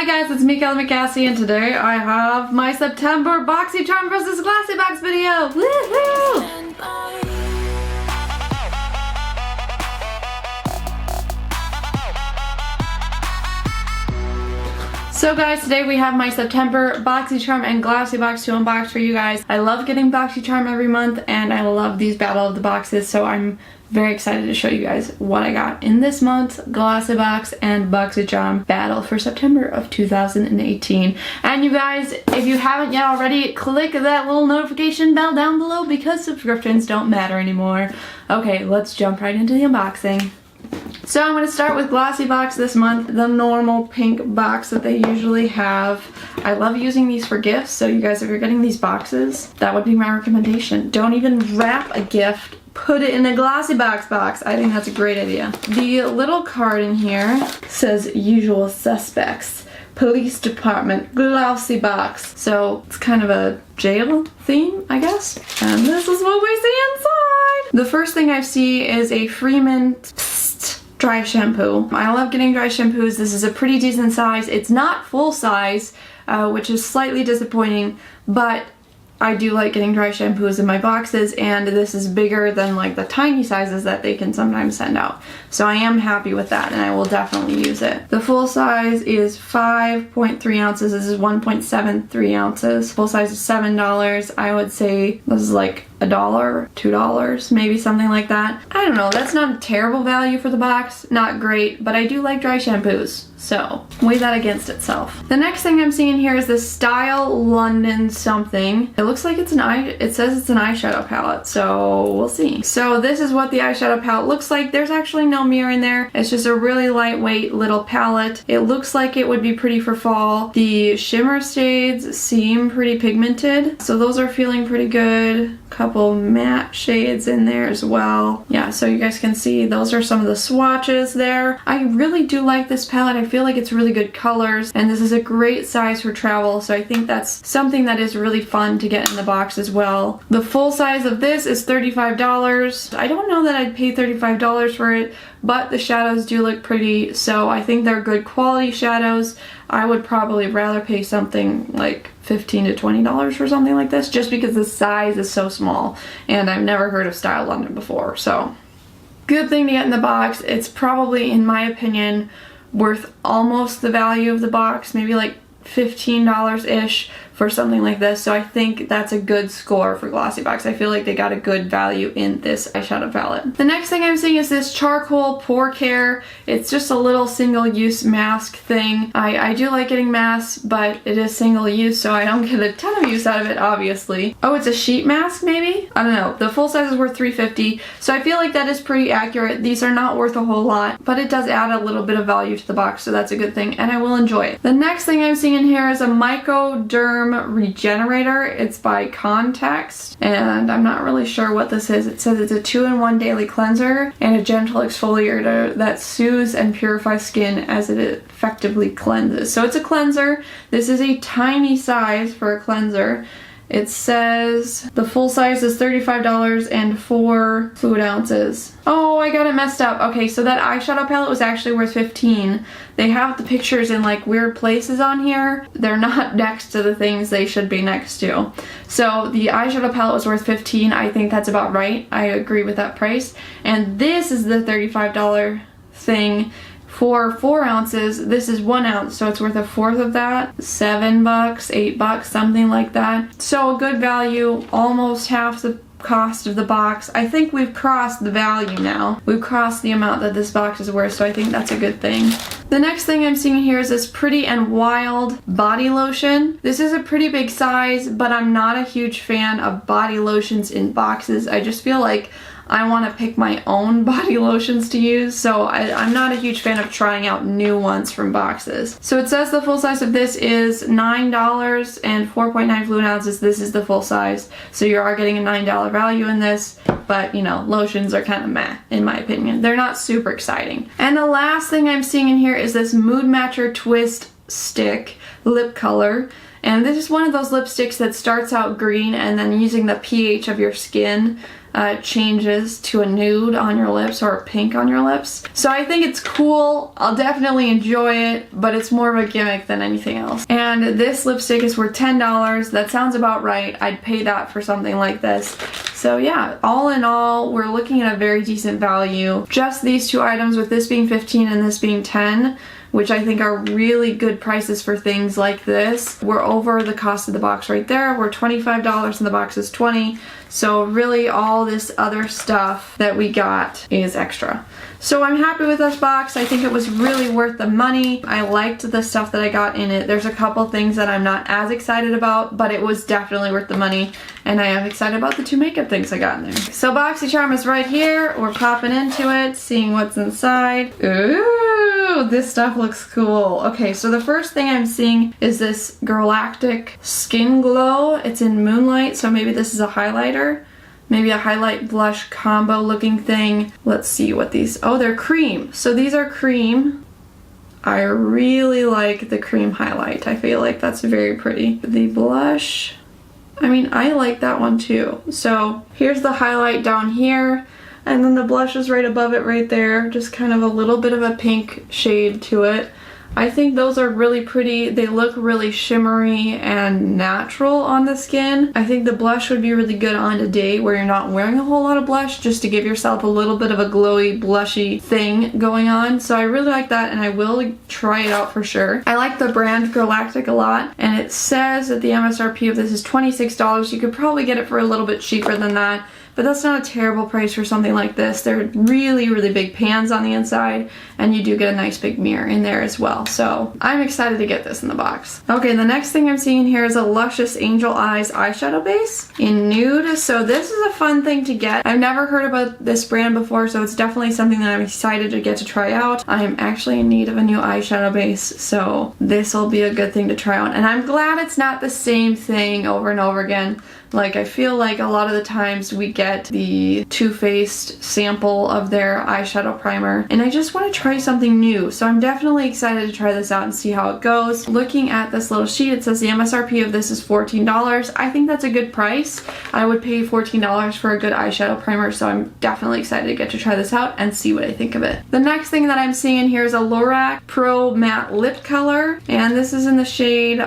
Hi guys, it's me, ColorMeCassie, and today I have my September Boxycharm versus Glossybox video! Woohoo! So guys, today we have my September Boxycharm and Glossybox to unbox for you guys. I love getting Boxycharm every month, and I love these Battle of the Boxes, so I'm very excited to show you guys what I got in this month's Glossybox and Boxycharm battle for September of 2018. And you guys, if you haven't yet already, click that little notification bell down below because subscriptions don't matter anymore. Okay, let's jump right into the unboxing. So I'm going to start with Glossybox this month, the normal pink box that they usually have. I love using these for gifts, so you guys, if you're getting these boxes, that would be my recommendation. Don't even wrap a gift. Put it in a Glossybox box. I think that's a great idea. The little card in here says usual suspects. Police Department, Glossybox. So it's kind of a jail theme, I guess. And this is what we see inside. The first thing I see is a Freeman Dry Shampoo. I love getting dry shampoos. This is a pretty decent size. It's not full size, which is slightly disappointing, but I do like getting dry shampoos in my boxes, and this is bigger than like the tiny sizes that they can sometimes send out. So I am happy with that, and I will definitely use it. The full size is 5.3 ounces. This is 1.73 ounces. Full size is $7. I would say this is like $1, $2, maybe something like that. I don't know, that's not a terrible value for the box, not great, but I do like dry shampoos, so weigh that against itself. The next thing I'm seeing here is this Style London something. It looks like it says it's an eyeshadow palette, so we'll see. So this is what the eyeshadow palette looks like. There's actually no mirror in there. It's just a really lightweight little palette. It looks like it would be pretty for fall. The shimmer shades seem pretty pigmented, so those are feeling pretty good. Couple matte shades in there as well. Yeah, so you guys can see those are some of the swatches there. I really do like this palette. I feel like it's really good colors, and this is a great size for travel, so I think that's something that is really fun to get in the box as well. The full size of this is $35. I don't know that I'd pay $35 for it, but the shadows do look pretty, so I think they're good quality shadows. I would probably rather pay something like $15 to $20 for something like this, just because the size is so small, and I've never heard of Style London before, so good thing to get in the box. It's probably, in my opinion, worth almost the value of the box, maybe like $15-ish for something like this, so I think that's a good score for Glossybox. I feel like they got a good value in this eyeshadow palette. The next thing I'm seeing is this charcoal pore care. It's just a little single-use mask thing. I do like getting masks, but it is single-use, so I don't get a ton of use out of it, obviously. Oh, it's a sheet mask, maybe? I don't know. The full size is worth $3.50, so I feel like that is pretty accurate. These are not worth a whole lot, but it does add a little bit of value to the box, so that's a good thing, and I will enjoy it. The next thing I'm seeing in here is a Microdermgenerator. It's by Context, and I'm not really sure what this is. It says it's a 2-in-1 daily cleanser and a gentle exfoliator that soothes and purifies skin as it effectively cleanses. So it's a cleanser. This is a tiny size for a cleanser. It says the full size is $35 and 4 fluid ounces. Oh, I got it messed up. Okay, so that eyeshadow palette was actually worth $15. They have the pictures in like weird places on here. They're not next to the things they should be next to. So the eyeshadow palette was worth $15. I think that's about right. I agree with that price. And this is the $35 thing. For 4 ounces, this is 1 ounce, so it's worth a fourth of that. $7, $8, something like that. So a good value, almost half the cost of the box. I think we've crossed the value now. We've crossed the amount that this box is worth, so I think that's a good thing. The next thing I'm seeing here is this Pretty and Wild body lotion. This is a pretty big size, but I'm not a huge fan of body lotions in boxes. I just feel like I want to pick my own body lotions to use, so I'm not a huge fan of trying out new ones from boxes. So it says the full size of this is $9 and 4.9 fluid ounces. This is the full size, so you are getting a $9 value in this, but you know, lotions are kind of meh, in my opinion. They're not super exciting. And the last thing I'm seeing in here is this Mood Matcher Twist lipstick, lip color. And this is one of those lipsticks that starts out green and then using the pH of your skin changes to a nude on your lips or a pink on your lips. So I think it's cool. I'll definitely enjoy it, but it's more of a gimmick than anything else. And this lipstick is worth $10. That sounds about right. I'd pay that for something like this. So yeah, all in all, we're looking at a very decent value. Just these two items, with this being 15 and this being 10, which I think are really good prices for things like this. We're over the cost of the box right there. We're $25 and the box is $20. So really all this other stuff that we got is extra. So I'm happy with this box. I think it was really worth the money. I liked the stuff that I got in it. There's a couple things that I'm not as excited about, but it was definitely worth the money. And I am excited about the two makeup things I got in there. So Boxycharm is right here. We're popping into it, seeing what's inside. Ooh, this stuff looks cool. Okay, so the first thing I'm seeing is this Galactic Skin Glow. It's in Moonlight, so maybe this is a highlighter. Maybe a highlight blush combo looking thing. Let's see what these, oh, they're cream. So these are cream. I really like the cream highlight. I feel like that's very pretty. The blush, I mean, I like that one too. So here's the highlight down here, and then the blush is right above it right there. Just kind of a little bit of a pink shade to it. I think those are really pretty. They look really shimmery and natural on the skin. I think the blush would be really good on a day where you're not wearing a whole lot of blush, just to give yourself a little bit of a glowy, blushy thing going on. So I really like that, and I will try it out for sure. I like the brand Galactic a lot, and it says that the MSRP of this is $26. You could probably get it for a little bit cheaper than that, but that's not a terrible price for something like this. They're really, really big pans on the inside, and you do get a nice big mirror in there as well. So I'm excited to get this in the box. Okay, the next thing I'm seeing here is a Luscious Angel Eyes eyeshadow base in nude. So this is a fun thing to get. I've never heard about this brand before, so it's definitely something that I'm excited to get to try out. I'm actually in need of a new eyeshadow base, so this will be a good thing to try out. And I'm glad it's not the same thing over and over again. Like, I feel like a lot of the times we get the Too Faced sample of their eyeshadow primer, and I just want to try something new. So I'm definitely excited to try this out and see how it goes. Looking at this little sheet, it says the MSRP of this is $14. I think that's a good price. I would pay $14 for a good eyeshadow primer, so I'm definitely excited to get to try this out and see what I think of it. The next thing that I'm seeing here is a Lorac Pro Matte Lip Color, and this is in the shade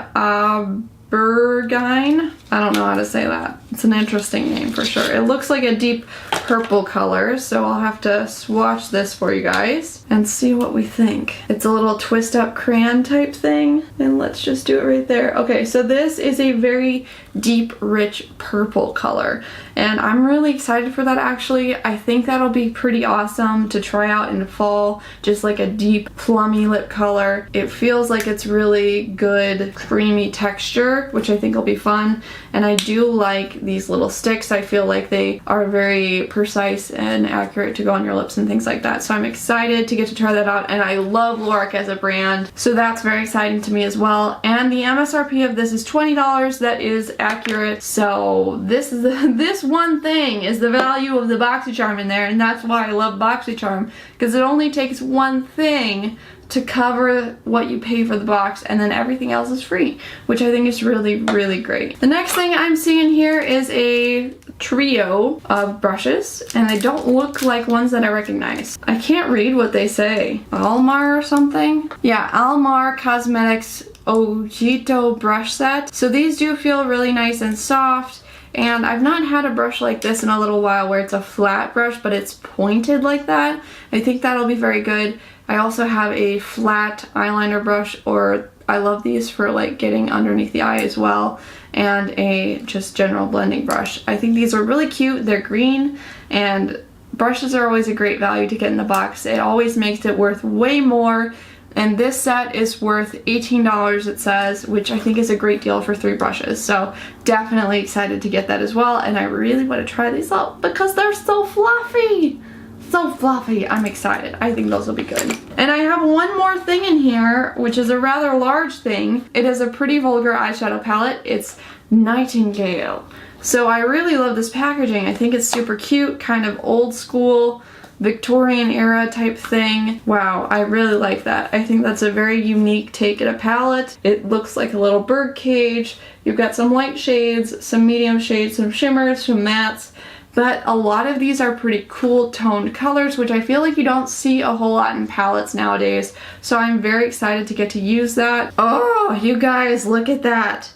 Burgine. I don't know how to say that. It's an interesting name for sure. It looks like a deep purple color, so I'll have to swatch this for you guys and see what we think. It's a little twist up crayon type thing, and let's just do it right there. Okay, so this is a very deep, rich purple color, and I'm really excited for that actually. I think that'll be pretty awesome to try out in the fall, just like a deep, plummy lip color. It feels like it's really good, creamy texture, which I think will be fun. And I do like these little sticks. I feel like they are very precise and accurate to go on your lips and things like that. So I'm excited to get to try that out, and I love Lorac as a brand, so that's very exciting to me as well. And the MSRP of this is $20. That is accurate. So this one thing is the value of the Boxycharm in there, and that's why I love Boxycharm, because it only takes one thing to cover what you pay for the box, and then everything else is free, which I think is really, really great. The next thing I'm seeing here is a trio of brushes, and they don't look like ones that I recognize. I can't read what they say. Almar or something? Yeah, Almar Cosmetics Ojito brush set. So these do feel really nice and soft, and I've not had a brush like this in a little while where it's a flat brush but it's pointed like that. I think that'll be very good. I also have a flat eyeliner brush, or I love these for like getting underneath the eye as well, and a just general blending brush. I think these are really cute. They're green, and brushes are always a great value to get in the box. It always makes it worth way more. And this set is worth $18, it says, which I think is a great deal for 3 brushes. So definitely excited to get that as well. And I really want to try these out because they're so fluffy. So fluffy. I'm excited. I think those will be good. And I have one more thing in here, which is a rather large thing. It is a Pretty Vulgar eyeshadow palette. It's Nightingale. So I really love this packaging. I think it's super cute, kind of old school. Victorian era type thing. Wow, I really like that. I think that's a very unique take at a palette. It looks like a little bird cage. You've got some light shades, some medium shades, some shimmers, some mattes. But a lot of these are pretty cool toned colors, which I feel like you don't see a whole lot in palettes nowadays. So I'm very excited to get to use that. Oh, you guys, look at that.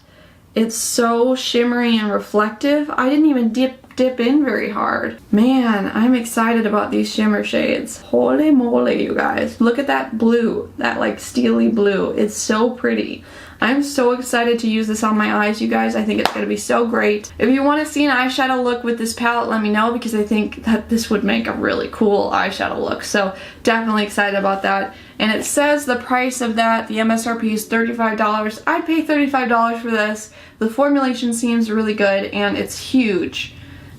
It's so shimmery and reflective. I didn't even dip in very hard. Man, I'm excited about these shimmer shades. Holy moly, you guys. Look at that blue, that like steely blue. It's so pretty. I'm so excited to use this on my eyes, you guys. I think it's going to be so great. If you want to see an eyeshadow look with this palette, let me know, because I think that this would make a really cool eyeshadow look. So definitely excited about that. And it says the price of that, the MSRP is $35. I'd pay $35 for this. The formulation seems really good, and it's huge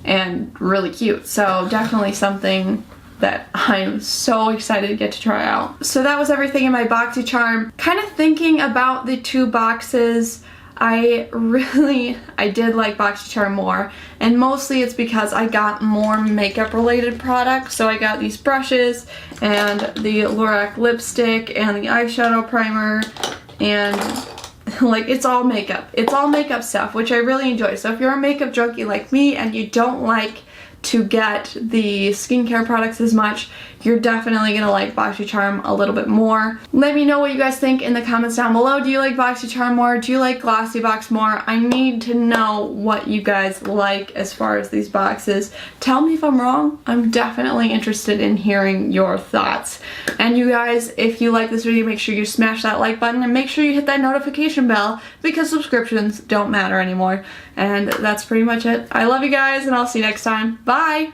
and really cute. So definitely something that I'm so excited to get to try out. So that was everything in my Boxycharm. Kind of thinking about the two boxes, I did like Boxycharm more, and mostly it's because I got more makeup related products. So I got these brushes and the Lorac lipstick and the eyeshadow primer, and like it's all makeup. It's all makeup stuff, which I really enjoy. So if you're a makeup junkie like me and you don't like to get the skincare products as much, you're definitely gonna like Boxycharm a little bit more. Let me know what you guys think in the comments down below. Do you like Boxycharm more? Do you like Glossybox more? I need to know what you guys like as far as these boxes. Tell me if I'm wrong. I'm definitely interested in hearing your thoughts. And you guys, if you like this video, make sure you smash that like button and make sure you hit that notification bell, because subscriptions don't matter anymore. And that's pretty much it. I love you guys, and I'll see you next time. Bye!